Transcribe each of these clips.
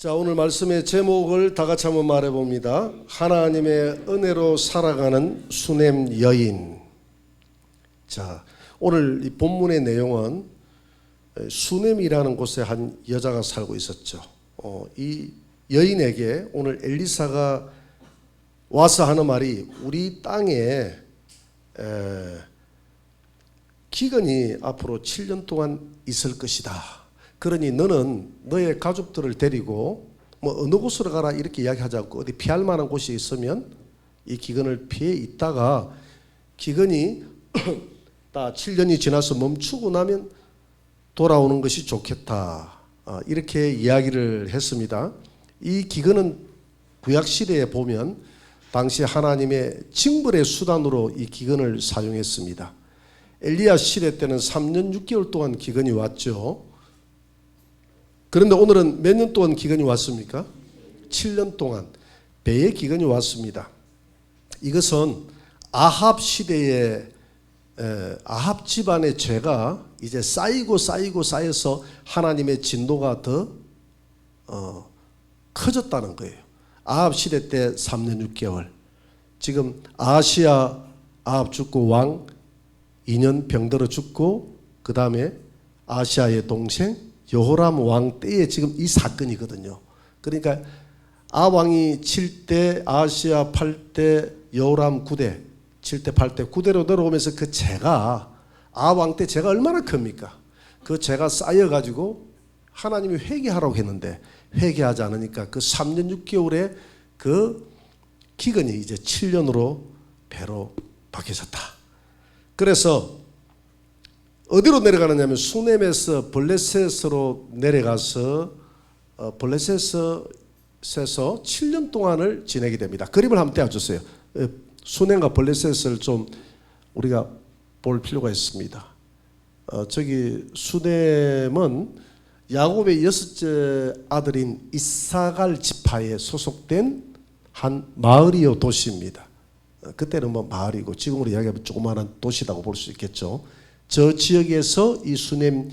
자, 오늘 말씀의 제목을 다 같이 한번 말해봅니다. 하나님의 은혜로 살아가는 수냄 여인. 자, 오늘 이 본문의 내용은 수냄이라는 곳에 한 여자가 살고 있었죠. 이 여인에게 오늘 엘리사가 와서 하는 말이, 우리 땅에 기근이 앞으로 7년 동안 있을 것이다. 그러니 너는 너의 가족들을 데리고 뭐 어느 곳으로 가라 이렇게 이야기하지 않고 어디 피할 만한 곳이 있으면 이 기근을 피해 있다가 기근이 다 7년이 지나서 멈추고 나면 돌아오는 것이 좋겠다. 이렇게 이야기를 했습니다. 이 기근은 구약시대에 보면 당시 하나님의 징벌의 수단으로 이 기근을 사용했습니다. 엘리야 시대 때는 3년 6개월 동안 기근이 왔죠. 그런데 오늘은 몇 년 동안 기근이 왔습니까? 7년 동안 배의 기근이 왔습니다. 이것은 아합 시대에 아합 집안의 죄가 이제 쌓여서 하나님의 진노가 더 커졌다는 거예요. 아합 시대 때 3년 6개월. 지금 아하시야 아합 죽고 왕 2년 병들어 죽고 그 다음에 아하시야의 동생 여호람 왕 때에 지금 이 사건이거든요. 그러니까 아왕이 7대, 아하시야 8대, 여호람 9대, 7대, 8대, 9대로 내려오면서 그 죄가 아왕 때 죄가 얼마나 큽니까? 그 죄가 쌓여가지고 하나님이 회개하라고 했는데 회개하지 않으니까 그 3년 6개월의 그 기근이 이제 7년으로 배로 바뀌어졌다. 그래서 어디로 내려가느냐면 수넴에서 블레셋으로 내려가서 블레셋에서 7년 동안을 지내게 됩니다. 그림을 한번 떼어주세요. 수넴과 블레셋을 좀 우리가 볼 필요가 있습니다. 저기 수넴은 야곱의 6째 아들인 이사갈 지파에 소속된 한 마을이요 도시입니다. 그때는 뭐 마을이고 지금으로 이야기하면 조그마한 도시라고 볼 수 있겠죠. 저 지역에서 이 수넴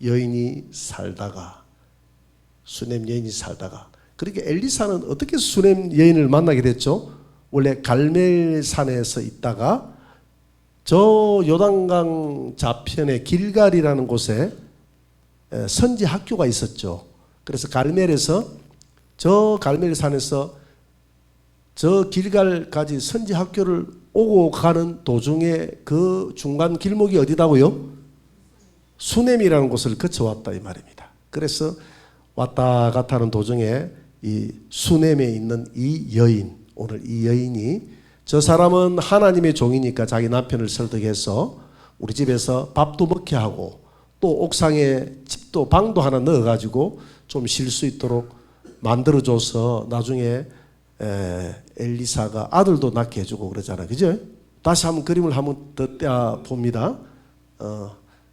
여인이 살다가 그렇게 엘리사는 어떻게 수넴 여인을 만나게 됐죠? 원래 갈멜산에서 있다가 저 요단강 좌편의 길갈이라는 곳에 선지 학교가 있었죠. 그래서 갈멜에서 저 갈멜산에서 저 길갈까지 선지 학교를 오고 가는 도중에 그 중간 길목이 어디다고요? 수넴이라는 곳을 거쳐왔다 이 말입니다. 그래서 왔다 갔다 하는 도중에 이 수넴에 있는 이 여인, 오늘 이 여인이 저 사람은 하나님의 종이니까 자기 남편을 설득해서 우리 집에서 밥도 먹게 하고 또 옥상에 집도 방도 하나 넣어가지고 좀 쉴 수 있도록 만들어줘서 나중에 엘리사가 아들도 낳게 해주고 그러잖아요. 그죠? 다시 한번 그림을 한번 더 떼어 봅니다.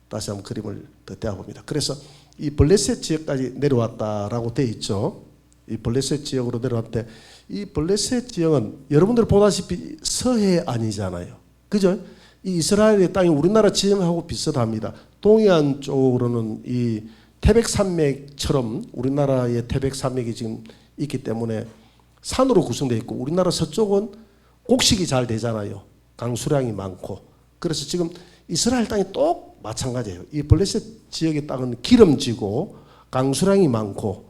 다시 한번 그림을 더 떼어 봅니다. 그래서 이 블레셋 지역까지 내려왔다라고 되어 있죠. 이 블레셋 지역으로 내려왔는데 이 블레셋 지역은 여러분들 보다시피 서해 아니잖아요. 그죠? 이 이스라엘의 땅이 우리나라 지형하고 비슷합니다. 동해안 쪽으로는 이 태백산맥처럼 우리나라의 태백산맥이 지금 있기 때문에 산으로 구성되어 있고 우리나라 서쪽은 곡식이 잘 되잖아요. 강수량이 많고. 그래서 지금 이스라엘 땅이 똑 마찬가지예요. 이 블레셋 지역의 땅은 기름지고 강수량이 많고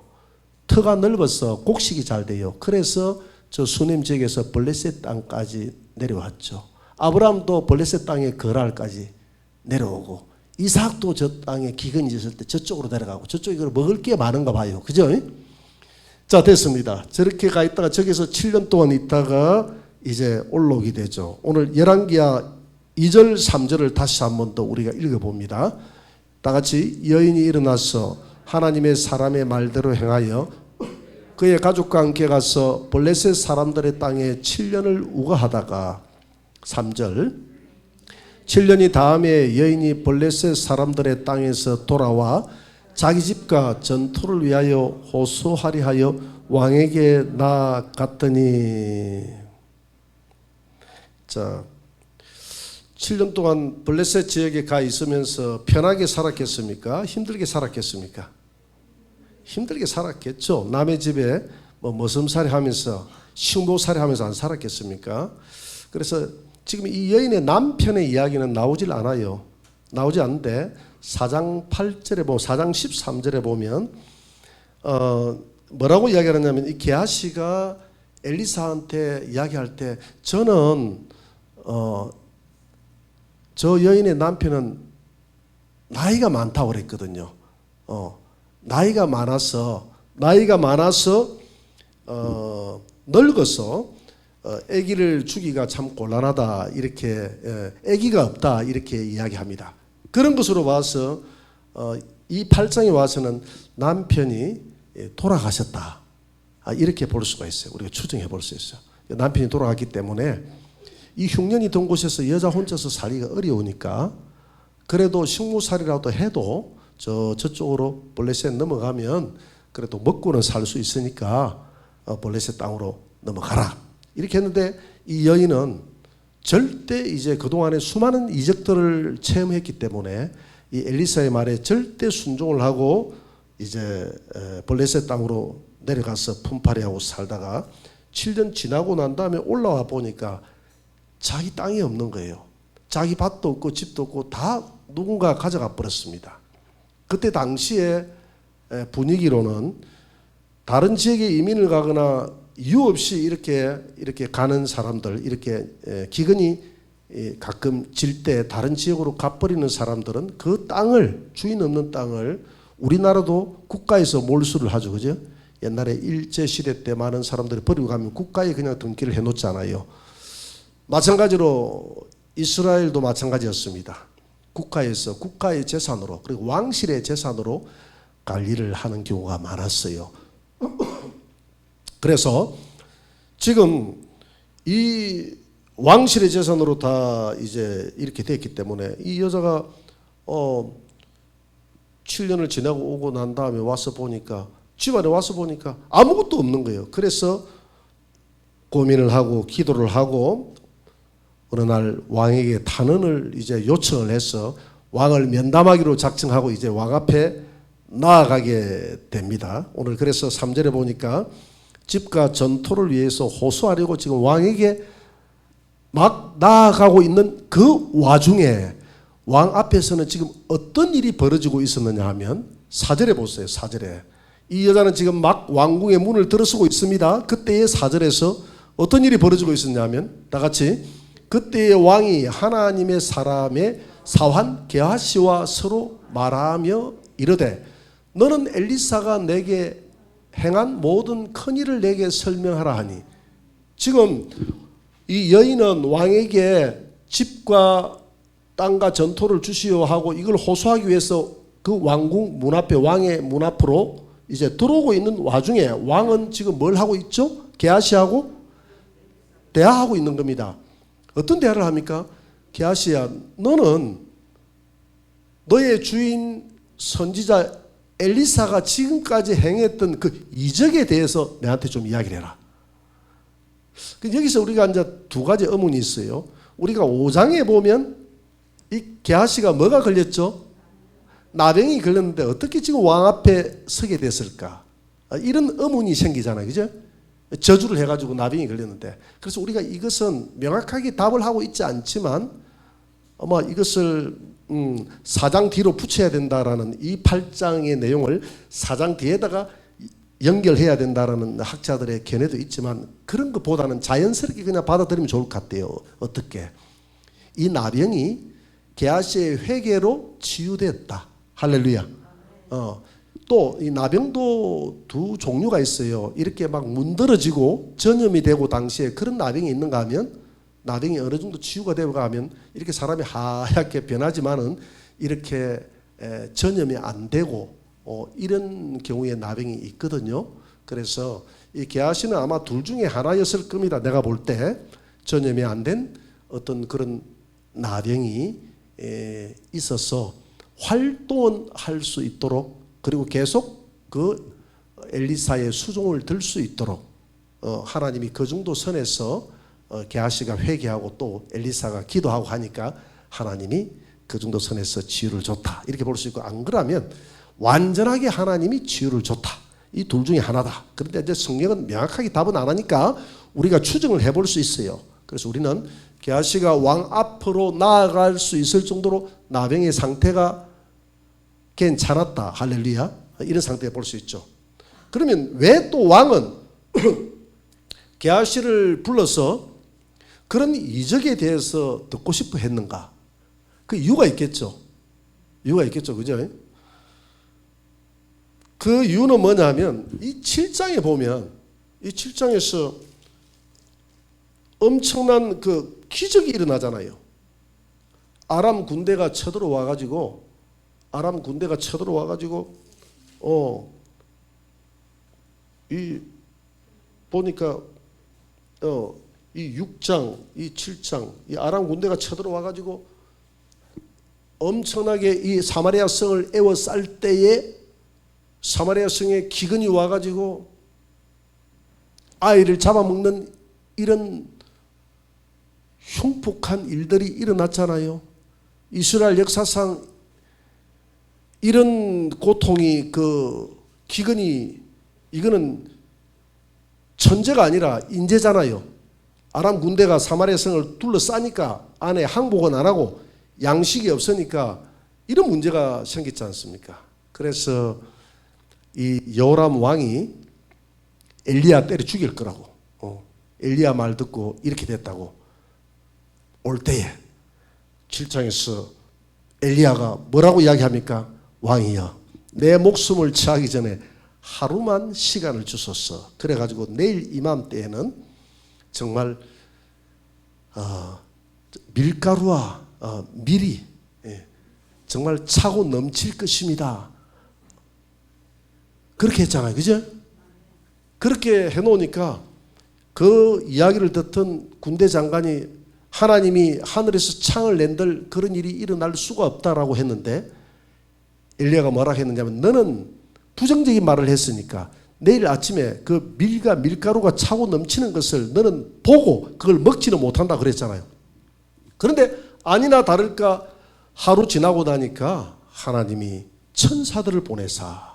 터가 넓어서 곡식이 잘 돼요. 그래서 저 수넴 지역에서 블레셋 땅까지 내려왔죠. 아브라함도 블레셋 땅에 거랄까지 내려오고 이삭도 저 땅에 기근이 있을 때 저쪽으로 내려가고 저쪽에 먹을 게 많은가 봐요. 그죠? 자, 됐습니다. 저렇게 가 있다가 저기서 7년 동안 있다가 이제 올라오게 되죠. 오늘 열왕기하 2절 3절을 다시 한 번 더 우리가 읽어봅니다. 다 같이 여인이 일어나서 하나님의 사람의 말대로 행하여 그의 가족과 함께 가서 블레셋 사람들의 땅에 7년을 우거하다가 3절 7년이 다음에 여인이 블레셋 사람들의 땅에서 돌아와 자기 집과 전투를 위하여 호소하리 하여 왕에게 나아갔더니 자 7년 동안 블레셋 지역에 가 있으면서 편하게 살았겠습니까? 힘들게 살았겠습니까? 힘들게 살았겠죠. 남의 집에 뭐 머슴살이 하면서 식모살이 하면서 안 살았겠습니까? 그래서 지금 이 여인의 남편의 이야기는 나오질 않아요. 나오지 않는데 4장 8절에 보면 4장 13절에 보면 뭐라고 이야기하냐면 이 게하시가 엘리사한테 이야기할 때 저는 저 여인의 남편은 나이가 많다고 그랬거든요. 나이가 많아서 늙어서 아기를 주기가 참 곤란하다 이렇게 아기가 없다 이렇게 이야기합니다. 그런 것으로 봐서 이 8장에 와서는 남편이 돌아가셨다 이렇게 볼 수가 있어요. 우리가 추정해 볼 수 있어요. 남편이 돌아갔기 때문에 이 흉년이 든 곳에서 여자 혼자서 살기가 어려우니까 그래도 식무살이라도 해도 저쪽으로 블레셋 넘어가면 그래도 먹고는 살 수 있으니까 블레셋 땅으로 넘어가라 이렇게 했는데 이 여인은 절대 이제 그동안에 수많은 이적들을 체험했기 때문에 이 엘리사의 말에 절대 순종을 하고 이제 블레셋 땅으로 내려가서 품팔이하고 살다가 7년 지나고 난 다음에 올라와 보니까 자기 땅이 없는 거예요. 자기 밭도 없고 집도 없고 다 누군가 가져가 버렸습니다. 그때 당시에 분위기로는 다른 지역에 이민을 가거나 이유 없이 이렇게 가는 사람들, 이렇게 기근이 가끔 질 때 다른 지역으로 가버리는 사람들은 그 땅을, 주인 없는 땅을 우리나라도 국가에서 몰수를 하죠. 그죠? 옛날에 일제시대 때 많은 사람들이 버리고 가면 국가에 그냥 등기를 해놓잖아요. 마찬가지로 이스라엘도 마찬가지였습니다. 국가에서 국가의 재산으로 그리고 왕실의 재산으로 관리를 하는 경우가 많았어요. 그래서 지금 이 왕실의 재산으로 다 이제 이렇게 됐기 때문에 이 여자가 7년을 지나고 오고 난 다음에 와서 보니까 집안에 와서 보니까 아무것도 없는 거예요. 그래서 고민을 하고 기도를 하고 어느 날 왕에게 탄원을 이제 요청을 해서 왕을 면담하기로 작정하고 이제 왕 앞에 나아가게 됩니다. 오늘 그래서 3절에 보니까 집과 전토를 위해서 호소하려고 지금 왕에게 막 나아가고 있는 그 와중에 왕 앞에서는 지금 어떤 일이 벌어지고 있었느냐 하면 4절에 보세요. 4절에 이 여자는 지금 막 왕궁의 문을 들어서고 있습니다. 그때의 4절에서 어떤 일이 벌어지고 있었냐 하면 다 같이 그때의 왕이 하나님의 사람의 사환 게하시와 서로 말하며 이르되 너는 엘리사가 내게 행한 모든 큰일을 내게 설명하라 하니 지금 이 여인은 왕에게 집과 땅과 전토를 주시오 하고 이걸 호소하기 위해서 그 왕궁 문 앞에 왕의 문 앞으로 이제 들어오고 있는 와중에 왕은 지금 뭘 하고 있죠? 게하시하고 대화하고 있는 겁니다. 어떤 대화를 합니까? 게하시야 너는 너의 주인 선지자 엘리사가 지금까지 행했던 그 이적에 대해서 내한테 좀 이야기를 해라. 여기서 우리가 이제 두 가지 의문이 있어요. 우리가 5장에 보면 이 게하시가 뭐가 걸렸죠? 나병이 걸렸는데 어떻게 지금 왕 앞에 서게 됐을까? 이런 의문이 생기잖아요. 그죠? 저주를 해가지고 나병이 걸렸는데. 그래서 우리가 이것은 명확하게 답을 하고 있지 않지만 아마 이것을 4장 뒤로 붙여야 된다라는 이 8장의 내용을 4장 뒤에다가 연결해야 된다라는 학자들의 견해도 있지만 그런 것보다는 자연스럽게 그냥 받아들이면 좋을 것 같아요. 어떻게? 이 나병이 게하시의 회개로 치유됐다. 할렐루야. 또 이 나병도 두 종류가 있어요. 이렇게 막 문드러지고 전염이 되고 당시에 그런 나병이 있는가 하면 나병이 어느 정도 치유가 되고 가면 이렇게 사람이 하얗게 변하지만은 이렇게 전염이 안 되고 이런 경우에 나병이 있거든요. 그래서 이 게하시는 아마 둘 중에 하나였을 겁니다. 내가 볼 때 전염이 안 된 어떤 그런 나병이 있어서 활동은 할 수 있도록 그리고 계속 그 엘리사의 수종을 들 수 있도록 하나님이 그 정도 선에서 게하시가 회개하고 또 엘리사가 기도하고 하니까 하나님이 그 정도 선에서 치유를 줬다 이렇게 볼 수 있고 안 그러면 완전하게 하나님이 치유를 줬다. 이 둘 중에 하나다. 그런데 이제 성경은 명확하게 답은 안 하니까 우리가 추정을 해볼 수 있어요. 그래서 우리는 게하시가 왕 앞으로 나아갈 수 있을 정도로 나병의 상태가 괜찮았다. 할렐루야. 이런 상태에 볼 수 있죠. 그러면 왜 또 왕은 게하시를 불러서 그런 이적에 대해서 듣고 싶어 했는가? 그 이유가 있겠죠. 이유가 있겠죠. 그죠? 그 이유는 뭐냐면 이 7장에 보면 이 7장에서 엄청난 그 기적이 일어나잖아요. 아람 군대가 쳐들어와 가지고 이 보니까 이 6장, 이 7장, 이 아람 군대가 쳐들어와 가지고 엄청나게 이 사마리아 성을 에워쌀 때에 사마리아 성에 기근이 와 가지고 아이를 잡아먹는 이런 흉폭한 일들이 일어났잖아요. 이스라엘 역사상 이런 고통이 그 기근이 이거는 천재가 아니라 인재잖아요. 아람 군대가 사마리아 성을 둘러싸니까 안에 항복은 안 하고 양식이 없으니까 이런 문제가 생겼지 않습니까? 그래서 이 여호람 왕이 엘리야 때려 죽일 거라고 엘리야 말 듣고 이렇게 됐다고 올 때에 7장에서 엘리야가 뭐라고 이야기합니까? 왕이여 내 목숨을 취하기 전에 하루만 시간을 주소서. 그래가지고 내일 이맘때에는 정말 밀가루와 밀이 정말 차고 넘칠 것입니다. 그렇게 했잖아요. 그죠? 그렇게 해놓으니까 그 이야기를 듣던 군대 장관이 하나님이 하늘에서 창을 낸들 그런 일이 일어날 수가 없다라고 했는데 엘리야가 뭐라 했느냐면 너는 부정적인 말을 했으니까 내일 아침에 그 밀과 밀가루가 차고 넘치는 것을 너는 보고 그걸 먹지는 못한다 그랬잖아요. 그런데 아니나 다를까 하루 지나고 나니까 하나님이 천사들을 보내사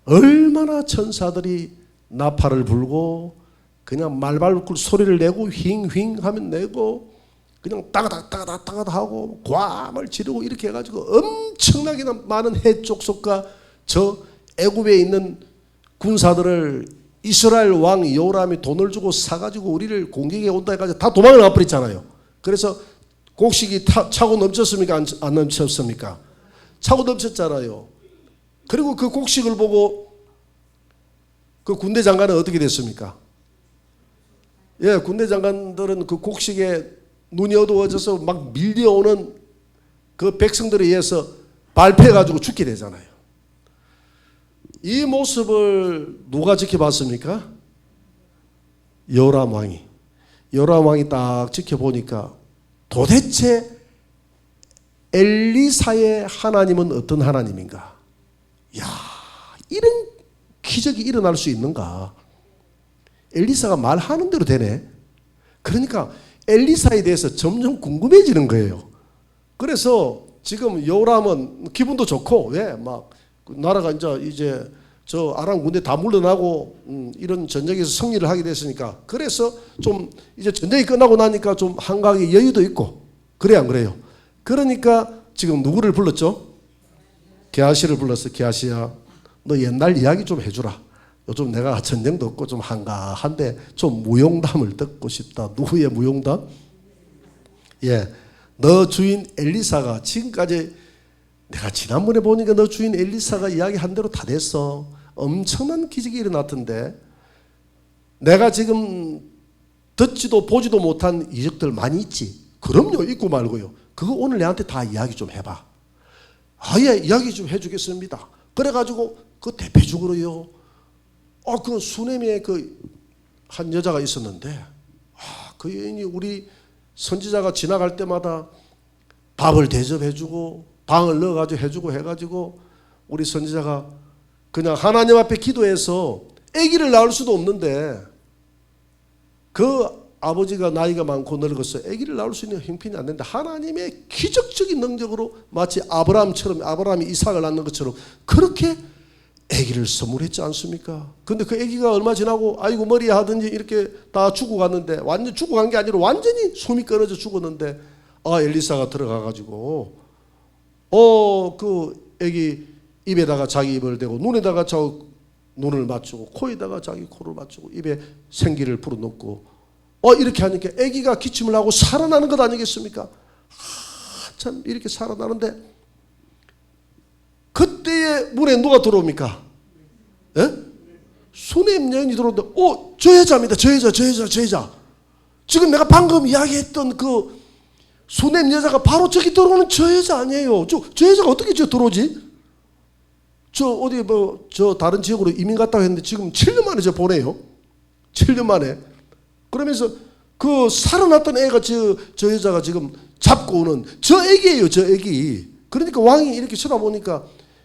얼마나 천사들이 나팔을 불고 그냥 말발굴 소리를 내고 휑휑 하면 내고 그냥 따가닥 하고 괌을 지르고 이렇게 해가지고 엄청나게 많은 해족속과 저 애굽에 있는 군사들을 이스라엘 왕 여호람이 돈을 주고 사가지고 우리를 공격해 온다 해가지고 다 도망을 가버렸잖아요. 그래서 곡식이 차고 넘쳤습니까? 안 넘쳤습니까? 차고 넘쳤잖아요. 그리고 그 곡식을 보고 그 군대 장관은 어떻게 됐습니까? 예, 군대 장관들은 그 곡식에 눈이 어두워져서 막 밀려오는 그 백성들에 의해서 발패해가지고 죽게 되잖아요. 이 모습을 누가 지켜봤습니까? 여호람 왕이 딱 지켜보니까 도대체 엘리사의 하나님은 어떤 하나님인가? 야, 이런 기적이 일어날 수 있는가? 엘리사가 말하는 대로 되네. 그러니까 엘리사에 대해서 점점 궁금해지는 거예요. 그래서 지금 여호람은 기분도 좋고 왜 막 나라가 이제 저 아람 군대 다 물러나고 이런 전쟁에서 승리를 하게 됐으니까 그래서 좀 이제 전쟁이 끝나고 나니까 좀 한가하게 여유도 있고 그래 안 그래요? 그러니까 지금 누구를 불렀죠? 게하시를 불러서 게하시야 너 옛날 이야기 좀 해주라. 요즘 내가 전쟁도 없고 좀 한가한데 좀 무용담을 듣고 싶다. 누구의 무용담? 예, 너 주인 엘리사가 지금까지 내가 지난번에 보니까 너 주인 엘리사가 이야기한 대로 다 됐어. 엄청난 기적이 일어났던데 내가 지금 듣지도 보지도 못한 이적들 많이 있지? 그럼요, 있고 말고요. 그거 오늘 내한테 다 이야기 좀 해봐. 예, 이야기 좀 해주겠습니다. 그래가지고 그 대표적으로요. 그 수네미에 그 한 여자가 있었는데 그 여인이 우리 선지자가 지나갈 때마다 밥을 대접해주고 방을 넣어가지고 해주고 해가지고 우리 선지자가 그냥 하나님 앞에 기도해서 아기를 낳을 수도 없는데 그 아버지가 나이가 많고 늙어서 아기를 낳을 수 있는 형편이 안 된다. 하나님의 기적적인 능력으로 마치 아브라함이 이삭을 낳는 것처럼 그렇게 아기를 선물했지 않습니까? 근데 그 아기가 얼마 지나고 아이고 머리야 하든지 이렇게 다 죽어갔는데, 완전 죽어간 게 아니라 완전히 숨이 끊어져 죽었는데, 엘리사가 들어가가지고 그 아기 입에다가 자기 입을 대고 눈에다가 눈을 맞추고 코에다가 자기 코를 맞추고 입에 생기를 불어넣고 이렇게 하니까 아기가 기침을 하고 살아나는 것 아니겠습니까? 참 이렇게 살아나는데, 그때에 문에 누가 들어옵니까? 예? 수냄 여인이 들어오는데 저 여자입니다. 저 여자. 지금 내가 방금 이야기했던 그 수냄 여자가 바로 저기 들어오는 저 여자 아니에요. 저 여자가 어떻게 저 들어오지? 저 다른 지역으로 이민 갔다고 했는데 지금 7년 만에 저 보내요. 7년 만에. 그러면서 그 살아났던 애가 저 여자가 지금 잡고 오는 저 애기예요. 저 애기. 그러니까 왕이 이렇게 쳐다보니까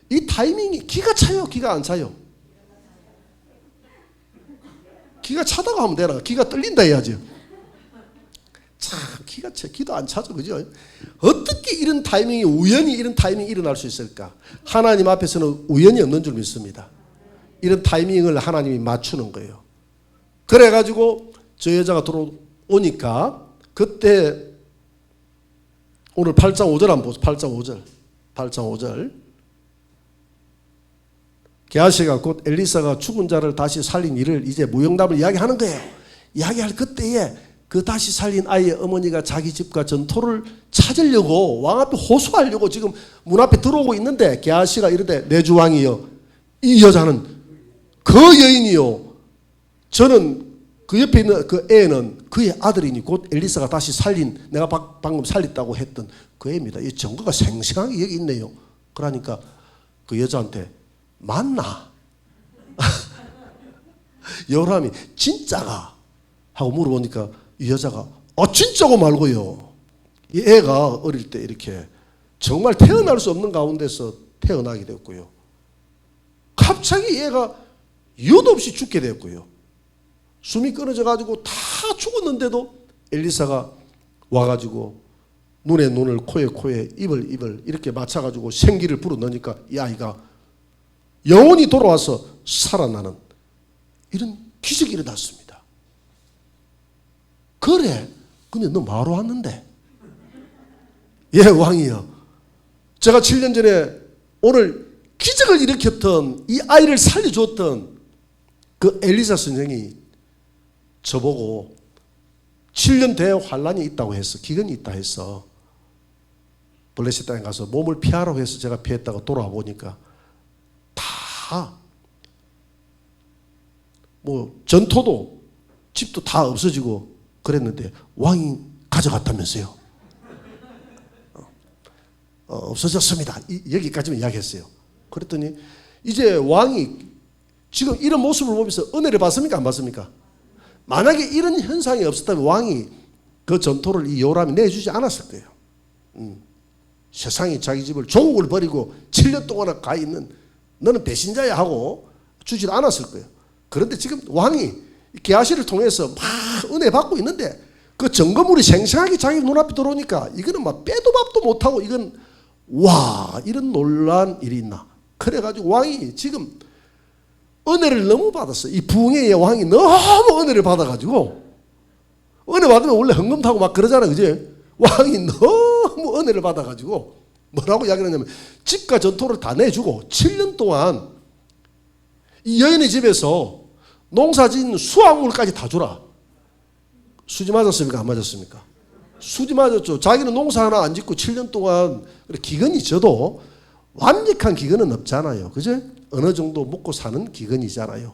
이 타이밍이 기가 차요? 기가 안 차요? 기가 차다고 하면 되나? 기가 떨린다 해야지. 참 기가 차, 기도 안 차죠, 그죠? 어떻게 이런 타이밍이 우연히 이런 타이밍이 일어날 수 있을까? 하나님 앞에서는 우연이 없는 줄 믿습니다. 이런 타이밍을 하나님이 맞추는 거예요. 그래가지고 저 여자가 들어오니까 그때 오늘 8장 5절 한번 보세요. 8장 5절. 게하시가 곧 엘리사가 죽은 자를 다시 살린 일을 이제 무용담을 이야기하는 거예요. 이야기할 그때에 그 다시 살린 아이의 어머니가 자기 집과 전토를 찾으려고 왕 앞에 호소하려고 지금 문 앞에 들어오고 있는데, 게하시가 이르되 내 주 왕이여, 이 여자는 그 여인이요, 저는 그 옆에 있는 그 애는 그의 아들이니 곧 엘리사가 다시 살린, 내가 방금 살렸다고 했던 그 애입니다. 이 증거가 생생하게 여기 있네요. 그러니까 그 여자한테 맞나? 요람이 진짜가? 하고 물어보니까 이 여자가 진짜고 말고요. 이 애가 어릴 때 이렇게 정말 태어날 수 없는 가운데서 태어나게 됐고요. 갑자기 얘가 이유도 없이 죽게 됐고요. 숨이 끊어져 가지고 다 죽었는데도 엘리사가 와가지고 눈에 눈을, 코에 입을 이렇게 맞춰가지고 생기를 불어넣으니까 이 아이가 영혼이 돌아와서 살아나는 이런 기적이 일어났습니다. 그래, 근데 너 뭐하러 왔는데? 예, 왕이요. 제가 7년 전에 오늘 기적을 일으켰던 이 아이를 살려줬던 그 엘리사 선생이 저보고 7년 뒤에 환란이 있다고 했어. 기근이 있다 했어. 블레셋 땅에 가서 몸을 피하라고 해서 제가 피했다가 돌아와 보니까 다 전토도 집도 다 없어지고 그랬는데 왕이 가져갔다면서요. 없어졌습니다. 여기까지만 이야기했어요. 그랬더니 이제 왕이 지금 이런 모습을 보면서 은혜를 받습니까? 안 받습니까? 만약에 이런 현상이 없었다면 왕이 그 전토를 이 요람이 내주지 않았을 거예요. 세상이 자기 집을 종국을 버리고 7년 동안 가 있는 너는 배신자야 하고 주지 않았을 거예요. 그런데 지금 왕이 게하시를 통해서 막 은혜 받고 있는데 그 증거물이 생생하게 자기 눈앞에 들어오니까 이거는 막 빼도 밥도 못하고 이건 와, 이런 놀라운 일이 있나. 그래가지고 왕이 지금 은혜를 너무 받았어. 이 부흥의 왕이 너무 은혜를 받아가지고, 은혜 받으면 원래 헌금 타고 막 그러잖아, 그지? 왕이 너무 은혜를 받아가지고 뭐라고 이야기를 하냐면 집과 전토를 다 내주고 7년 동안 이 여인의 집에서 농사진 수확물까지 다 주라. 수지 맞았습니까? 안 맞았습니까? 수지 맞았죠. 자기는 농사 하나 안 짓고 7년 동안 기근이 져도 완벽한 기근은 없잖아요. 그죠? 어느 정도 먹고 사는 기근이잖아요.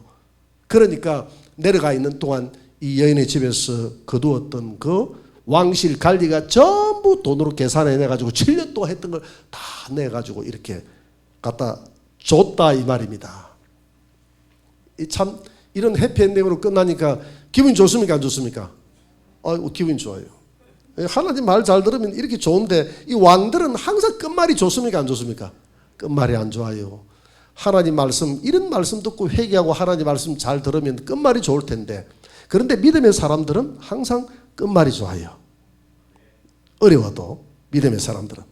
그러니까 내려가 있는 동안 이 여인의 집에서 거두었던 그 왕실 관리가 전부 돈으로 계산해내가지고 7년 동안 했던 걸 다 내가지고 이렇게 갖다 줬다 이 말입니다. 참 이런 해피엔딩으로 끝나니까 기분이 좋습니까? 안 좋습니까? 기분이 좋아요. 하나님 말 잘 들으면 이렇게 좋은데 이 왕들은 항상 끝말이 좋습니까? 안 좋습니까? 끝말이 안 좋아요. 하나님 말씀, 이런 말씀 듣고 회개하고 하나님 말씀 잘 들으면 끝말이 좋을 텐데 그런데 믿음의 사람들은 항상 끝말이 좋아요. 어려워도 믿음의 사람들은.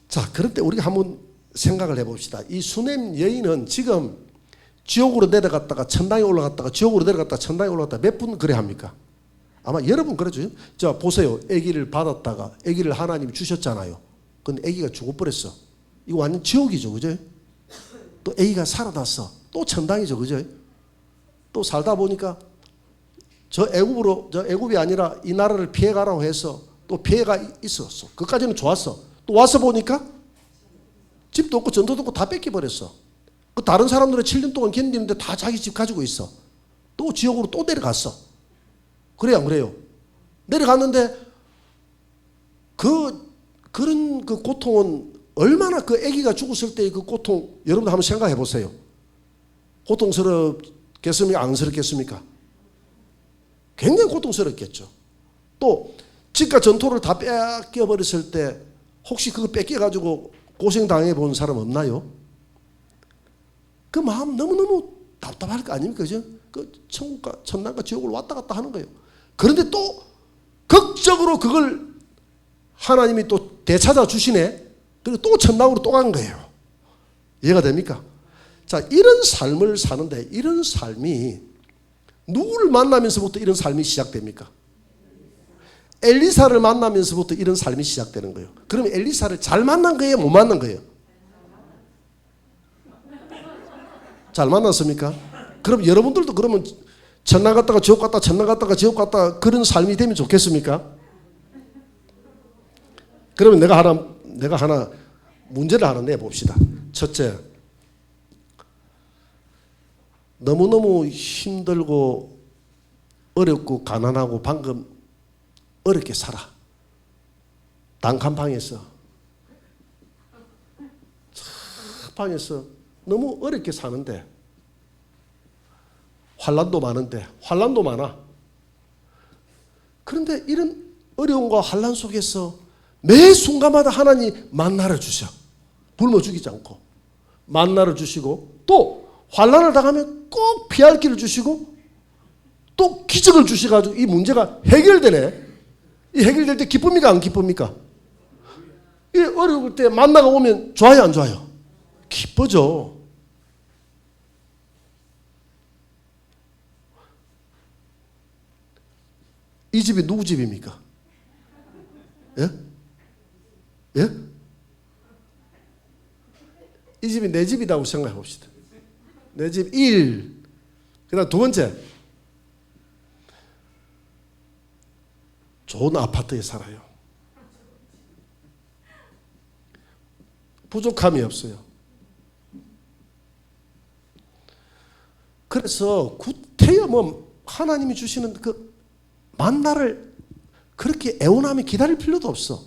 자, 그런데 우리가 한번 생각을 해봅시다. 이 수넴 여인은 지금 지옥으로 내려갔다가 천당에 올라갔다가 지옥으로 내려갔다가 천당에 올라갔다가 몇 분 그래 합니까? 아마 여러분 그러죠. 자, 보세요. 아기를 받았다가 아기를 하나님이 주셨잖아요. 근데 아기가 죽어버렸어. 이거 완전 지옥이죠. 그죠? 또 아기가 살아났어. 또 천당이죠. 그죠? 또 살다 보니까 저 애굽이 아니라 이 나라를 피해가라고 해서 또 피해가 있었어. 그까지는 좋았어. 또 와서 보니까 집도 없고 전도도 없고 다 뺏겨버렸어. 그 다른 사람들은 7년 동안 견디는데 다 자기 집 가지고 있어. 또 지옥으로 또 내려갔어. 그래요, 안 그래요? 내려갔는데 그런 그 고통은 얼마나 그 아기가 죽었을 때의 그 고통, 여러분들 한번 생각해 보세요. 고통스럽겠습니까? 안 스럽겠습니까? 굉장히 고통스럽겠죠. 또 집과 전토를 다 뺏겨버렸을 때 혹시 그거 뺏겨가지고 고생당해 본 사람 없나요? 그 마음 너무너무 답답할 거 아닙니까? 그죠? 그 천국과 천당과 지옥을 왔다 갔다 하는 거예요. 그런데 또 극적으로 그걸 하나님이 또 되찾아 주시네. 그리고 또 천당으로 또 간 거예요. 이해가 됩니까? 자, 이런 삶을 사는데 이런 삶이 누구를 만나면서부터 이런 삶이 시작됩니까? 엘리사를 만나면서부터 이런 삶이 시작되는 거예요. 그럼 엘리사를 잘 만난 거예요? 못 만난 거예요? 잘 만났습니까? 그럼 여러분들도 그러면 천당 갔다가 지옥 갔다 천당 갔다가 지옥 갔다 그런 삶이 되면 좋겠습니까? 그러면 내가 하나 문제를 하나 내봅시다. 첫째, 너무너무 힘들고 어렵고 가난하고 방금 어렵게 살아. 단칸방에서 방에서 너무 어렵게 사는데 환난도 많아. 그런데 이런 어려움과 환난 속에서 매 순간마다 하나님 만나를 주셔. 굶어 죽이지 않고 만나를 주시고 또 환난을 당하면 꼭 피할 길을 주시고 또 기적을 주셔가지고 이 문제가 해결되네. 이 해결될 때 기쁩니까? 안 기쁩니까? 이 어려울 때 만나가 오면 좋아요? 안 좋아요? 기쁘죠. 이 집이 누구 집입니까? 예? 예? 이 집이 내 집이라고 생각해 봅시다. 내 집 1. 그 다음 두 번째. 좋은 아파트에 살아요. 부족함이 없어요. 그래서 구태여 하나님이 주시는 그 만나를 그렇게 애원하며 기다릴 필요도 없어.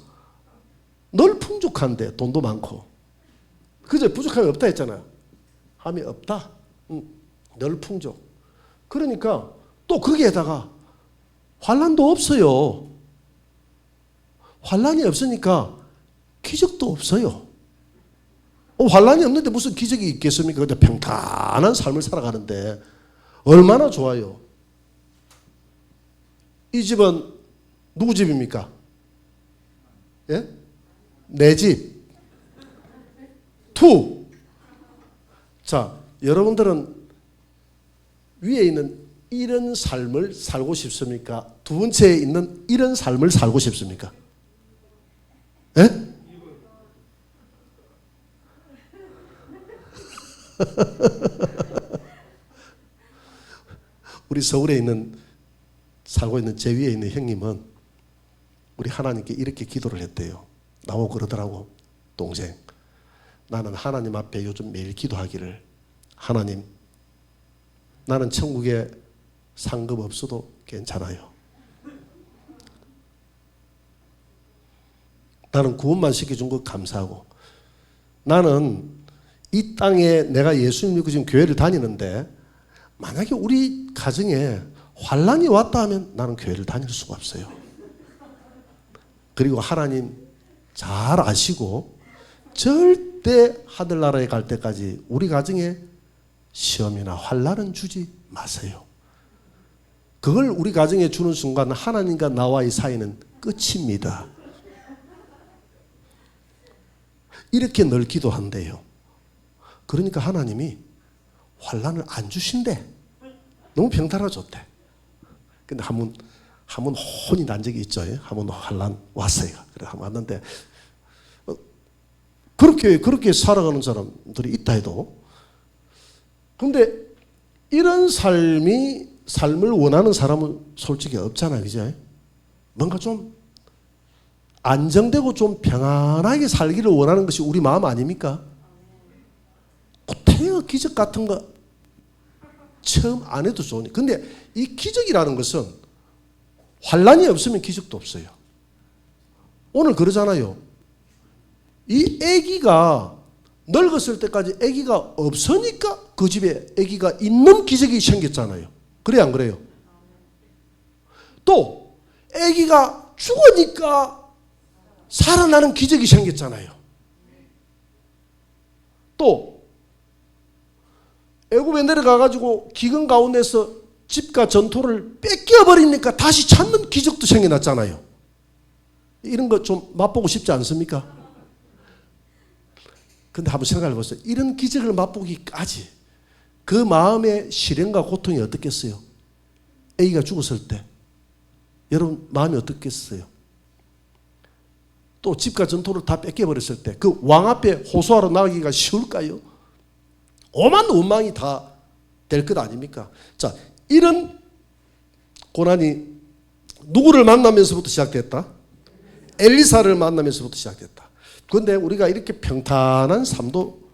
늘 풍족한데 돈도 많고. 그저 부족함이 없다 했잖아요. 함이 없다. 늘 풍족. 그러니까 또 거기에다가 환난도 없어요. 환난이 없으니까 기적도 없어요. 환난이 없는데 무슨 기적이 있겠습니까? 근데 평탄한 삶을 살아가는데 얼마나 좋아요. 이 집은 누구 집입니까? 예? 내 집. 2. 자, 여러분들은 위에 있는 이런 삶을 살고 싶습니까? 두 번째에 있는 이런 삶을 살고 싶습니까? 예? 우리 서울에 살고 있는 제 위에 있는 형님은 우리 하나님께 이렇게 기도를 했대요. 나오고 그러더라고. 동생, 나는 하나님 앞에 요즘 매일 기도하기를, 하나님, 나는 천국에 상급 없어도 괜찮아요. 나는 구원만 시켜준 거 감사하고, 나는 이 땅에 내가 예수님 믿고 지금 교회를 다니는데 만약에 우리 가정에 환난이 왔다 하면 나는 교회를 다닐 수가 없어요. 그리고 하나님 잘 아시고 절대 하늘나라에 갈 때까지 우리 가정에 시험이나 환난은 주지 마세요. 그걸 우리 가정에 주는 순간 하나님과 나와의 사이는 끝입니다. 이렇게 늘 기도한대요. 그러니까 하나님이 환난을 안 주신대. 너무 평탄하고 좋대. 근데 한번 혼이 난 적이 있죠. 한번 환난 왔어요. 그래 한번 왔는데 그렇게 살아가는 사람들이 있다 해도, 근데 이런 삶을 원하는 사람은 솔직히 없잖아요. 그죠? 뭔가 좀 안정되고 좀 평안하게 살기를 원하는 것이 우리 마음 아닙니까? 태어 기적 같은 거 처음 안 해도 좋으니. 근데 이 기적이라는 것은 환난이 없으면 기적도 없어요. 오늘 그러잖아요. 이 아기가 늙었을 때까지 아기가 없으니까 그 집에 아기가 있는 기적이 생겼잖아요. 그래 안 그래요? 또 아기가 죽으니까 살아나는 기적이 생겼잖아요. 또 애굽에 내려가가지고 기근 가운데서 집과 전토를 뺏겨버리니까 다시 찾는 기적도 생겨났잖아요. 이런 거 좀 맛보고 싶지 않습니까? 근데 한번 생각해 보세요. 이런 기적을 맛보기까지 그 마음의 시련과 고통이 어떻겠어요? 아기가 죽었을 때 여러분 마음이 어떻겠어요? 또 집과 전토를 다 뺏겨버렸을 때 그 왕 앞에 호소하러 나가기가 쉬울까요? 오만 원망이 다 될 것 아닙니까? 자, 이런 고난이 누구를 만나면서부터 시작됐다? 엘리사를 만나면서부터 시작됐다. 그런데 우리가 이렇게 평탄한 삶도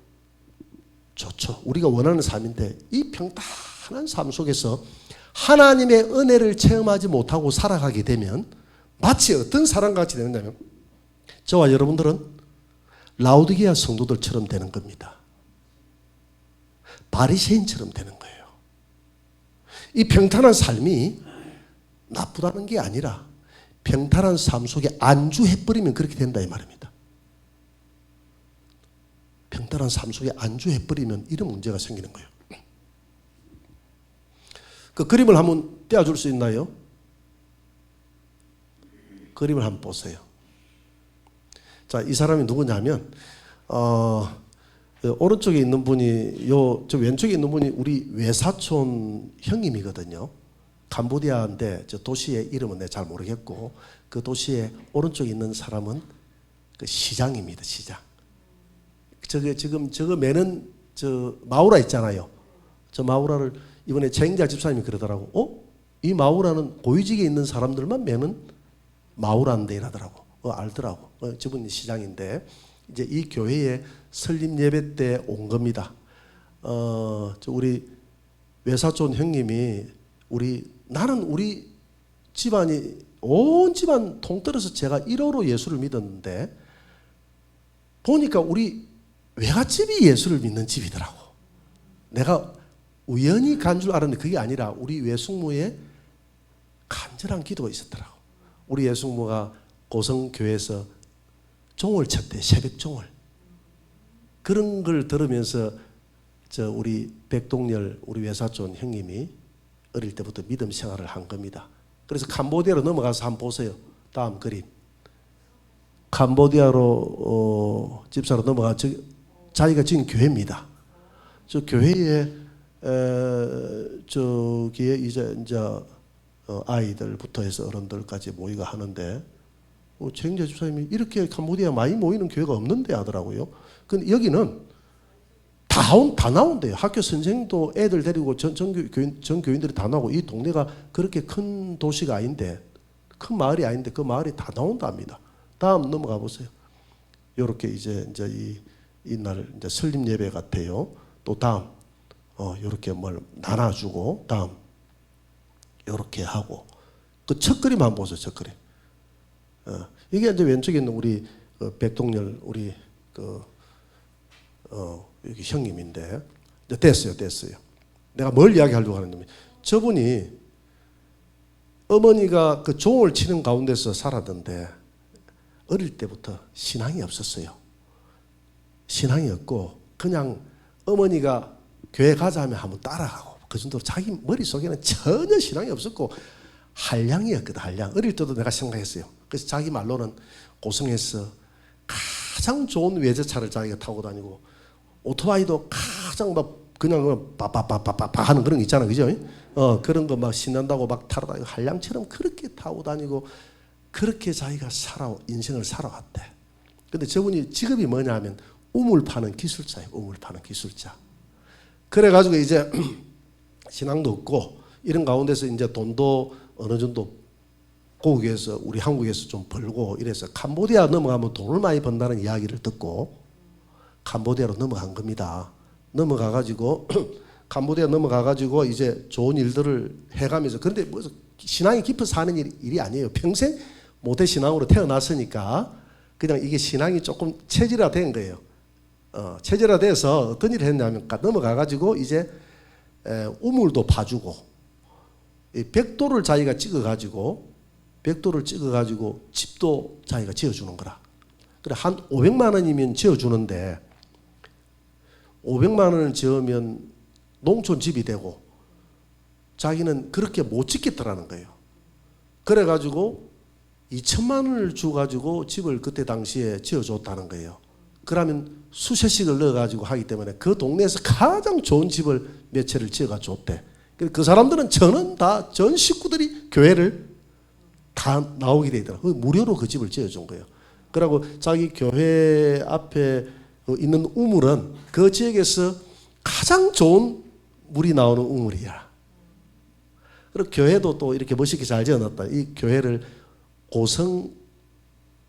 좋죠. 우리가 원하는 삶인데 이 평탄한 삶 속에서 하나님의 은혜를 체험하지 못하고 살아가게 되면 마치 어떤 사람같이 되느냐면 저와 여러분들은 라오디게아 성도들처럼 되는 겁니다. 바리새인처럼 되는 거예요. 이 평탄한 삶이 나쁘다는 게 아니라 평탄한 삶 속에 안주해버리면 그렇게 된다 이 말입니다. 평탄한 삶 속에 안주해버리면 이런 문제가 생기는 거예요. 그 그림을 한번 떼어줄 수 있나요? 그림을 한번 보세요. 자, 이 사람이 누구냐면 오른쪽에 있는 분이 저 왼쪽에 있는 분이 우리 외사촌 형님이거든요. 캄보디아인데 저 도시의 이름은 내가 잘 모르겠고 그 도시의 오른쪽에 있는 사람은 그 시장입니다. 시장. 저거 매는 저 마우라 있잖아요. 저 마우라를 이번에 최영자 집사님이 그러더라고. 이 마우라는 고위직에 있는 사람들만 매는 마우라인데 이러더라고. 알더라고. 저분이 시장인데 이제 이 교회에 설립 예배 때 온 겁니다. 저 우리 외사촌 형님이 나는 우리 집안이 온 집안 통틀어서 제가 1호로 예수를 믿었는데 보니까 우리 외갓집이 예수를 믿는 집이더라고. 내가 우연히 간 줄 알았는데 그게 아니라 우리 외숙모의 간절한 기도가 있었더라고. 우리 외숙모가 고성교회에서 종을 쳤대. 새벽 종을. 그런 걸 들으면서 저 우리 백동열 우리 외사촌 형님이 어릴 때부터 믿음 생활을 한 겁니다. 그래서 캄보디아로 넘어가서 한번 보세요. 다음 그림. 캄보디아로 집사로 넘어가 자기가 지은 교회입니다. 저 교회에 저기에 이제 아이들부터 해서 어른들까지 모이가 하는데 최영재 집사님이 이렇게 캄보디아 많이 모이는 교회가 없는데 하더라고요. 근데 여기는 다 나온대요. 학교 선생도 애들 데리고 전 교인들이 다 나오고 이 동네가 그렇게 큰 도시가 아닌데 큰 마을이 아닌데 그 마을이 다 나온답니다. 다음 넘어가 보세요. 요렇게 이제 이날 이제 설립 예배 같아요. 또 다음 요렇게 뭘 나눠주고 다음 요렇게 하고 그 첫 그림 한번 보세요. 첫 그림. 이게 이제 왼쪽에 있는 우리 백동열 우리 여기 형님인데 됐어요. 내가 뭘 이야기하려고 하는데 저분이 어머니가 그 종을 치는 가운데서 살았는데 어릴 때부터 신앙이 없었어요. 신앙이 없고 그냥 어머니가 교회 가자 하면 한번 따라가고 그 정도로 자기 머릿속에는 전혀 신앙이 없었고 한량이었거든. 한량. 어릴 때도 내가 생각했어요. 그래서 자기 말로는 고성에서 가장 좋은 외제차를 자기가 타고 다니고 오토바이도 가장 막 그냥 빠빠빠빠빠 하는 그런 거 있잖아, 그죠? 그런 거 막 신난다고 막 타러 다니고 한량처럼 그렇게 타고 다니고 그렇게 자기가 인생을 살아왔대. 근데 저분이 직업이 뭐냐면 우물 파는 기술자예요. 우물 파는 기술자. 그래가지고 이제 신앙도 없고 이런 가운데서 이제 돈도 어느 정도 고국에서 우리 한국에서 좀 벌고 이래서 캄보디아 넘어가면 돈을 많이 번다는 이야기를 듣고 캄보디아로 넘어간 겁니다. 넘어가가지고 캄보디아 넘어가가지고 이제 좋은 일들을 해가면서 그런데 뭐 신앙이 깊어서 하는 일이 아니에요. 평생 모태 신앙으로 태어났으니까 그냥 이게 신앙이 조금 체질화된 거예요. 체질화돼서 어떤 일을 했냐면 넘어가가지고 이제 우물도 파주고 벽돌을 자기가 찍어가지고 집도 자기가 지어주는 거라. 그래 한 500만 원이면 지어주는데 500만 원을 지으면 농촌 집이 되고 자기는 그렇게 못 짓겠더라는 거예요. 그래가지고 2천만 원을 주가지고 집을 그때 당시에 지어줬다는 거예요. 그러면 수세식을 넣어가지고 하기 때문에 그 동네에서 가장 좋은 집을 몇 채를 지어가 줬대. 그 사람들은 전 식구들이 교회를 다 나오게 되더라고요. 무료로 그 집을 지어준 거예요. 그리고 자기 교회 앞에 있는 우물은 그 지역에서 가장 좋은 물이 나오는 우물이야. 그리고 교회도 또 이렇게 멋있게 잘 지어놨다. 이 교회를 고성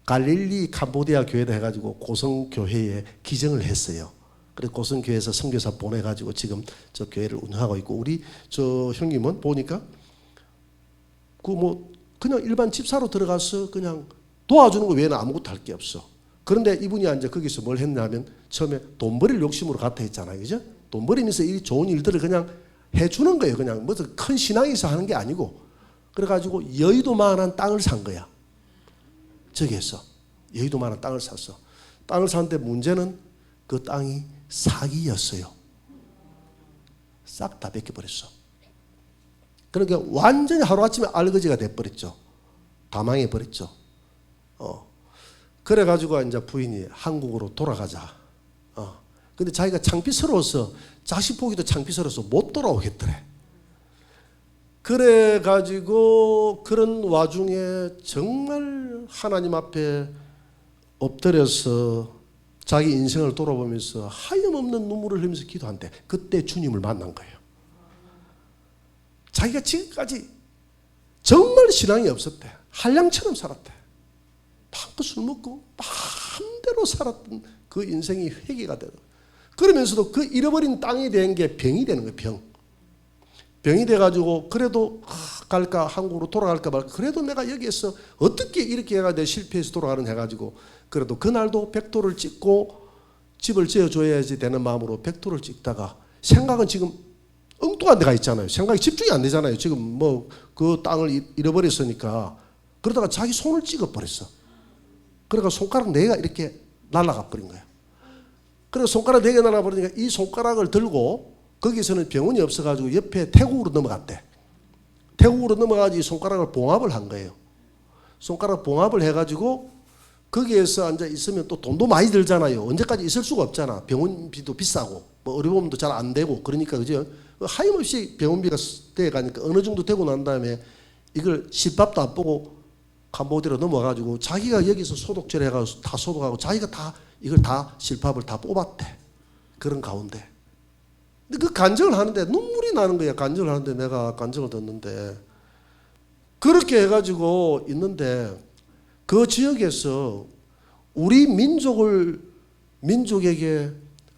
갈릴리 캄보디아 교회도 해가지고 고성 교회에 기증을 했어요. 그래서 고성 교회에서 선교사 보내가지고 지금 저 교회를 운영하고 있고 우리 저 형님은 보니까 그냥 일반 집사로 들어가서 그냥 도와주는 거 외에는 아무것도 할 게 없어. 그런데 이분이 이제 거기서 뭘 했냐면 처음에 돈 벌일 욕심으로 갔다 했잖아요, 그죠? 돈 벌이면서 이 좋은 일들을 그냥 해주는 거예요. 그냥 무슨 큰 신앙에서 하는 게 아니고 그래가지고 여의도만한 땅을 산 거야. 저기에서 여의도만한 땅을 샀어. 땅을 샀는데 문제는 그 땅이 사기였어요. 싹 다 뺏겨버렸어. 그러니까 완전히 하루아침에 알거지가 돼버렸죠. 다 망해버렸죠. 그래가지고 이제 부인이 한국으로 돌아가자. 근데 자기가 창피스러워서 자식 보기도 창피스러워서 못 돌아오겠더래. 그래가지고 그런 와중에 정말 하나님 앞에 엎드려서 자기 인생을 돌아보면서 하염없는 눈물을 흘리면서 기도한대. 그때 주님을 만난 거예요. 자기가 지금까지 정말 신앙이 없었대. 한량처럼 살았대. 마음껏 술 먹고 마음대로 살았던 그 인생이 회개가 되고 그러면서도 그 잃어버린 땅이 된 게 병이 되는 거예요. 병이 돼가지고 그래도 갈까 한국으로 돌아갈까 말까 그래도 내가 여기에서 어떻게 이렇게 해가 내 실패해서 돌아가는 해가지고 그래도 그날도 벽돌을 찍고 집을 지어줘야지 되는 마음으로 벽돌을 찍다가 생각은 지금 엉뚱한 데가 있잖아요. 생각이 집중이 안 되잖아요. 지금 뭐 그 땅을 잃어버렸으니까 그러다가 자기 손을 찍어버렸어. 그러니까 손가락 4개가 이렇게 날아가 버린 거야. 그래서 손가락 4개 날아버리니까 이 손가락을 들고 거기서는 병원이 없어가지고 옆에 태국으로 넘어갔대. 태국으로 넘어가지 손가락을 봉합을 한 거예요. 손가락 봉합을 해가지고 거기에서 앉아 있으면 또 돈도 많이 들잖아요. 언제까지 있을 수가 없잖아. 병원비도 비싸고 뭐 의료보험도 잘 안 되고 그러니까 그죠. 하염없이 병원비가 돼가니까 어느 정도 되고 난 다음에 이걸 실밥도 안 보고 캄보디아로 넘어가가지고 자기가 여기서 소독제를 해가지고 다 소독하고 자기가 다 이걸 다 실밥을 다 뽑았대. 그런 가운데. 근데 그 간증을 하는데 눈물이 나는 거야. 간증을 하는데 내가 간증을 듣는데 그렇게 해가지고 있는데 그 지역에서 우리 민족에게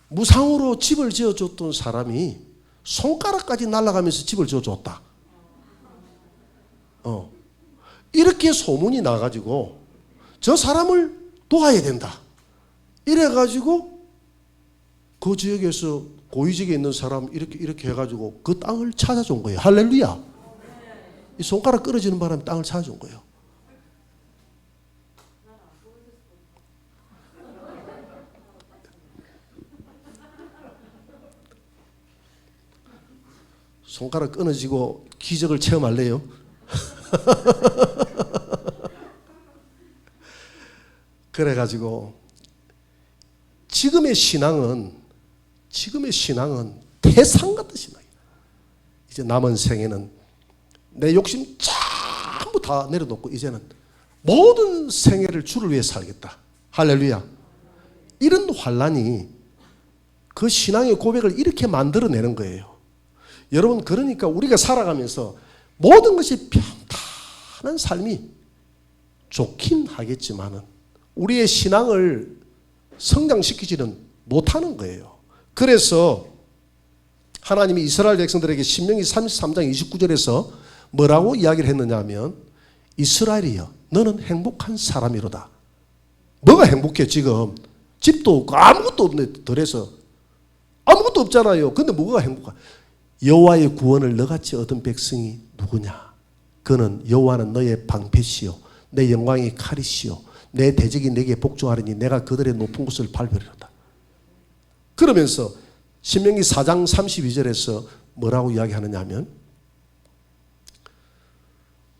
무상으로 집을 지어줬던 사람이 손가락까지 날아가면서 집을 지어줬다. 이렇게 소문이 나가지고 저 사람을 도와야 된다. 이래가지고 그 지역에서 고위직에 있는 사람 이렇게 해가지고 그 땅을 찾아준 거예요. 할렐루야. 이 손가락 끊어지는 바람에 땅을 찾아준 거예요. 손가락 끊어지고 기적을 체험할래요? 그래가지고 지금의 신앙은 태산 같은 신앙이에요. 이제 남은 생에는 내 욕심 전부 다 내려놓고 이제는 모든 생애를 주를 위해 살겠다. 할렐루야. 이런 환란이 그 신앙의 고백을 이렇게 만들어내는 거예요. 여러분, 그러니까 우리가 살아가면서 모든 것이 평탄한 삶이 좋긴 하겠지만은 우리의 신앙을 성장시키지는 못하는 거예요. 그래서 하나님이 이스라엘 백성들에게 신명기 33장 29절에서 뭐라고 이야기를 했느냐 하면, 이스라엘이여 너는 행복한 사람이로다. 뭐가 행복해? 지금 집도 없고 아무것도 없네. 덜해서 아무것도 없잖아요. 근데 뭐가 행복한? 여호와의 구원을 너같이 얻은 백성이 누구냐? 그는 여호와는 너의 방패시요 내 영광의 칼이시요 내 대적이 내게 복종하리니 내가 그들의 높은 곳을 밟으리로다. 그러면서 신명기 4장 32절에서 뭐라고 이야기하느냐 하면,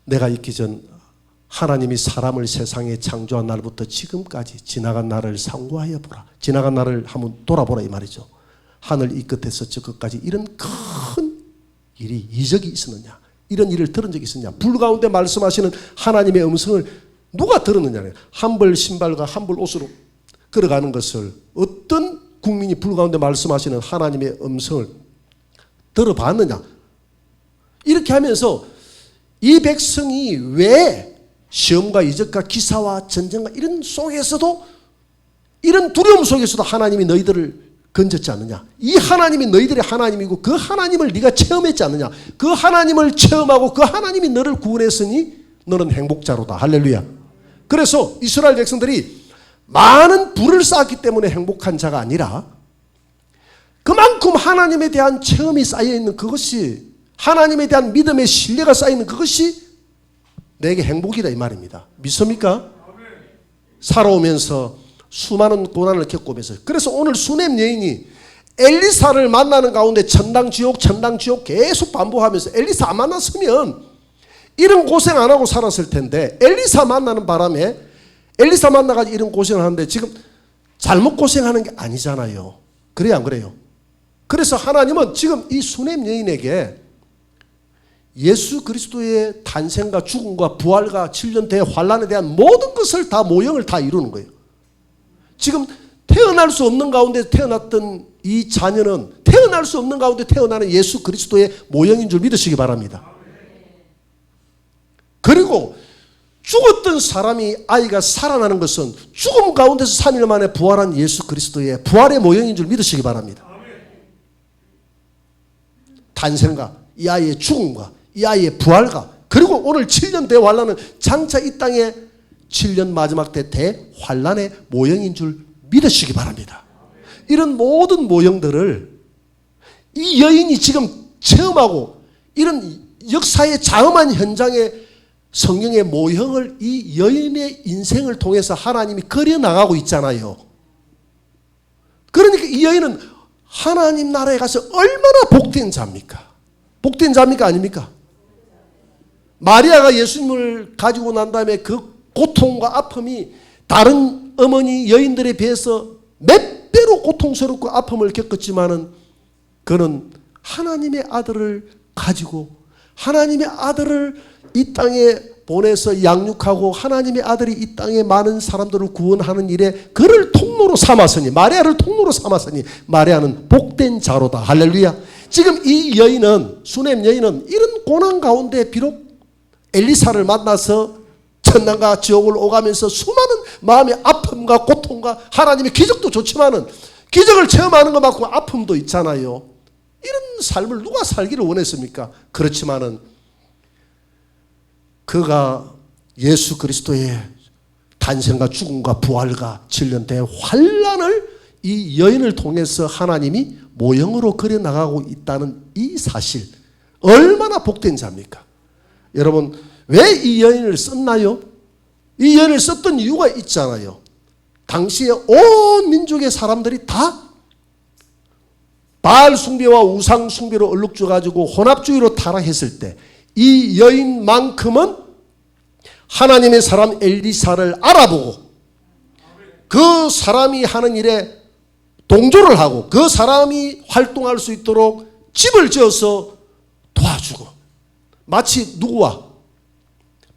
내가 있기 전 하나님이 사람을 세상에 창조한 날부터 지금까지 지나간 날을 상고하여 보라. 지나간 날을 한번 돌아보라 이 말이죠. 하늘 이 끝에서 저 끝까지 이런 큰 일이 이적이 있었느냐? 이런 일을 들은 적이 있었냐? 불 가운데 말씀하시는 하나님의 음성을 누가 들었느냐? 한 벌 신발과 한 벌 옷으로 걸어가는 것을 어떤 국민이 불 가운데 말씀하시는 하나님의 음성을 들어봤느냐? 이렇게 하면서 이 백성이 왜 시험과 이적과 기사와 전쟁과 이런 속에서도, 이런 두려움 속에서도 하나님이 너희들을 건졌지 않느냐? 이 하나님이 너희들의 하나님이고 그 하나님을 네가 체험했지 않느냐? 그 하나님을 체험하고 그 하나님이 너를 구원했으니 너는 행복자로다. 할렐루야. 그래서 이스라엘 백성들이 많은 부를 쌓았기 때문에 행복한 자가 아니라 그만큼 하나님에 대한 체험이 쌓여있는 그것이, 하나님에 대한 믿음의 신뢰가 쌓여있는 그것이 내게 행복이다 이 말입니다. 믿습니까? 살아오면서 수많은 고난을 겪으면서, 그래서 오늘 수넴 여인이 엘리사를 만나는 가운데 천당 지옥 계속 반복하면서 엘리사 안 만났으면 이런 고생 안 하고 살았을 텐데, 엘리사 만나는 바람에 엘리사 만나가지고 이런 고생을 하는데 지금 잘못 고생하는 게 아니잖아요. 그래요 안 그래요? 그래서 하나님은 지금 이 수넴 여인에게 예수 그리스도의 탄생과 죽음과 부활과 7년 대환란에 대한 모든 것을 다 모형을 다 이루는 거예요. 지금 태어날 수 없는 가운데 태어났던 이 자녀는 태어날 수 없는 가운데 태어나는 예수 그리스도의 모형인 줄 믿으시기 바랍니다. 그리고 죽었던 사람이 아이가 살아나는 것은 죽음 가운데서 3일 만에 부활한 예수 그리스도의 부활의 모형인 줄 믿으시기 바랍니다. 탄생과 이 아이의 죽음과 이 아이의 부활과, 그리고 오늘 7년 대환란은 장차 이 땅에 7년 마지막 때 대환란의 모형인 줄 믿으시기 바랍니다. 이런 모든 모형들을 이 여인이 지금 체험하고 이런 역사의 자음한 현장에 성령의 모형을 이 여인의 인생을 통해서 하나님이 그려나가고 있잖아요. 그러니까 이 여인은 하나님 나라에 가서 얼마나 복된 자입니까? 복된 자입니까? 아닙니까? 마리아가 예수님을 가지고 난 다음에 그 고통과 아픔이 다른 어머니 여인들에 비해서 몇 배로 고통스럽고 아픔을 겪었지만은 그는 하나님의 아들을 가지고 하나님의 아들을 이 땅에 보내서 양육하고 하나님의 아들이 이 땅에 많은 사람들을 구원하는 일에 그를 통로로 삼았으니, 마리아를 통로로 삼았으니 마리아는 복된 자로다. 할렐루야. 지금 이 여인은, 수넴 여인은 이런 고난 가운데 비록 엘리사를 만나서 천당과 지옥을 오가면서 수많은 마음의 아픔과 고통과 하나님의 기적도 좋지만은 기적을 체험하는 것만큼 아픔도 있잖아요. 이런 삶을 누가 살기를 원했습니까? 그렇지만은 그가 예수 그리스도의 탄생과 죽음과 부활과 7년 대환란을 이 여인을 통해서 하나님이 모형으로 그려나가고 있다는 이 사실, 얼마나 복된 자입니까? 여러분, 왜 이 여인을 썼나요? 이 여인을 썼던 이유가 있잖아요. 당시에 온 민족의 사람들이 다 바알 숭배와 우상 숭배로 얼룩져가지고 혼합주의로 타락했을 때 이 여인만큼은 하나님의 사람 엘리사를 알아보고 그 사람이 하는 일에 동조를 하고 그 사람이 활동할 수 있도록 집을 지어서 도와주고, 마치 누구와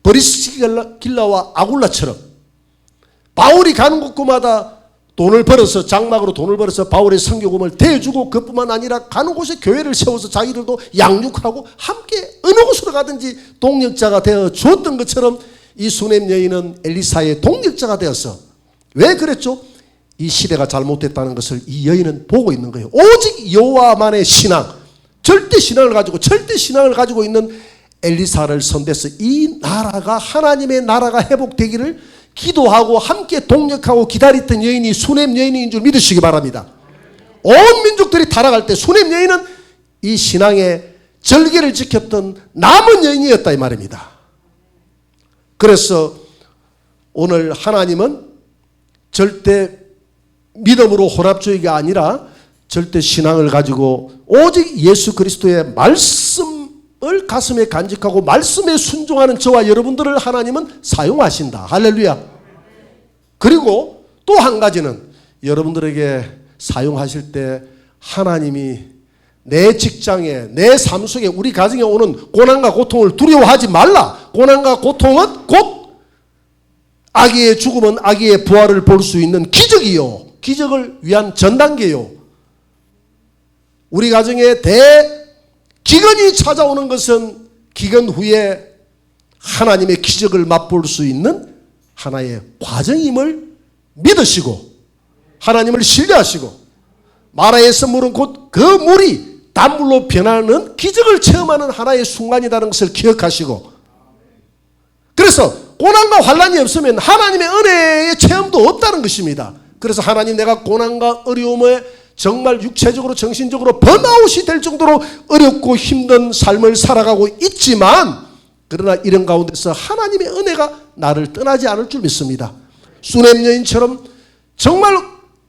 브리스길라와 아굴라처럼 바울이 가는 곳마다 돈을 벌어서, 장막으로 돈을 벌어서 바울의 선교금을 대주고, 그뿐만 아니라 가는 곳에 교회를 세워서 자기들도 양육하고 함께 어느 곳으로 가든지 동력자가 되어 주었던 것처럼 이 수넴 여인은 엘리사의 동력자가 되어서, 왜 그랬죠? 이 시대가 잘못됐다는 것을 이 여인은 보고 있는 거예요. 오직 여호와만의 신앙, 절대 신앙을 가지고 있는 엘리사를 선대해서 이 나라가, 하나님의 나라가 회복되기를 기도하고 함께 동력하고 기다렸던 여인이 수넴 여인인 줄 믿으시기 바랍니다. 온 민족들이 타락할 때 수넴 여인은 이 신앙의 절개를 지켰던 남은 여인이었다 이 말입니다. 그래서 오늘 하나님은 절대 믿음으로 혼합주의가 아니라 절대 신앙을 가지고 오직 예수 그리스도의 말씀을 가슴에 간직하고 말씀에 순종하는 저와 여러분들을 하나님은 사용하신다. 할렐루야. 그리고 또 한 가지는 여러분들에게 사용하실 때 하나님이 내 직장에, 내 삶 속에, 우리 가정에 오는 고난과 고통을 두려워하지 말라. 고난과 고통은 곧 아기의 죽음은 아기의 부활을 볼 수 있는 기적이요, 기적을 위한 전단계요. 우리 가정에 기근이 찾아오는 것은 기근 후에 하나님의 기적을 맛볼 수 있는 하나의 과정임을 믿으시고 하나님을 신뢰하시고, 마라의 선물은 곧 그 물이 단물로 변하는 기적을 체험하는 하나의 순간이라는 것을 기억하시고, 그래서 고난과 환난이 없으면 하나님의 은혜의 체험도 없다는 것입니다. 그래서 하나님, 내가 고난과 어려움에 정말 육체적으로 정신적으로 번아웃이 될 정도로 어렵고 힘든 삶을 살아가고 있지만, 그러나 이런 가운데서 하나님의 은혜가 나를 떠나지 않을 줄 믿습니다. 수넴 여인처럼 정말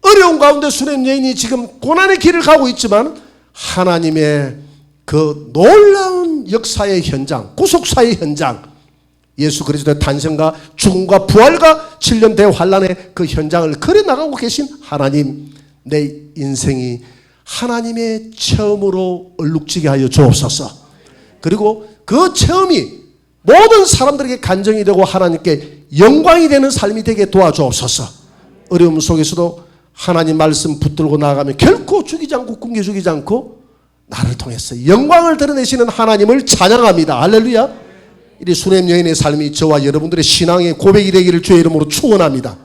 어려운 가운데 수넴 여인이 지금 고난의 길을 가고 있지만 하나님의 그 놀라운 역사의 현장, 구속사의 현장, 예수 그리스도의 탄생과 죽음과 부활과 7년 대환란의 그 현장을 그려나가고 계신 하나님, 내 인생이 하나님의 체험으로 얼룩지게 하여 주옵소서. 그리고 그 체험이 모든 사람들에게 간증이 되고 하나님께 영광이 되는 삶이 되게 도와주옵소서. 어려움 속에서도 하나님 말씀 붙들고 나아가면 결코 죽이지 않고 굶겨 죽이지 않고 나를 통해서 영광을 드러내시는 하나님을 찬양합니다. 할렐루야. 이 수넴 여인의 삶이 저와 여러분들의 신앙의 고백이 되기를 주의 이름으로 축원합니다.